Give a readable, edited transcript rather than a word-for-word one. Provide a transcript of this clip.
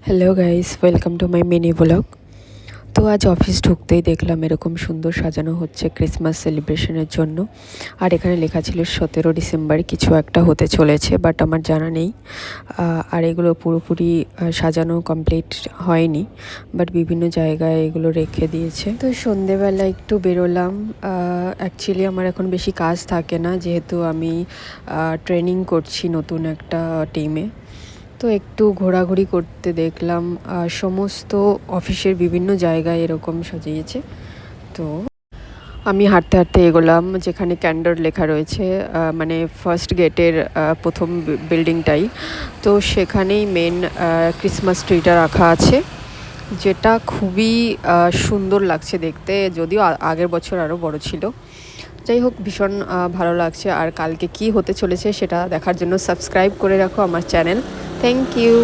Hello guys, welcome to my mini blog. তো আজ office ঢুকতেই দেখলাম এরকম সুন্দর সাজানো হচ্ছে ক্রিসমাস সেলিব্রেশনের জন্য। আর এখানে লেখা ছিল 17 ডিসেম্বর কিছু একটা হতে চলেছে, বাট আমার জানা নেই। আর এগুলো পুরোপুরি সাজানো কমপ্লিট হয়নি, বাট বিভিন্ন জায়গায় এগুলো রেখে দিয়েছে। তো সন্ধেবেলা একটু বেরোলাম। অ্যাকচুয়ালি আমার এখন বেশি কাজ থাকে না, যেহেতু আমি ট্রেনিং করছি নতুন একটা টিমে। তো একটু ঘোরাঘুরি করতে দেখলাম সমস্ত অফিসের বিভিন্ন জায়গায় এরকম সাজিয়েছে। তো আমি হাঁটতে হাঁটতে এগোলাম যেখানে ক্যান্ডর লেখা রয়েছে, মানে ফার্স্ট গেটের প্রথম বিল্ডিংটাই। তো সেখানেই মেন ক্রিসমাস ট্রিটা রাখা আছে, যেটা খুবই সুন্দর লাগছে দেখতে, যদিও আগের বছর আরও বড় ছিল। যাই হোক, ভীষণ ভালো লাগছে। আর কালকে কি হতে চলেছে সেটা দেখার জন্য সাবস্ক্রাইব করে রাখো আমার চ্যানেল। Thank you.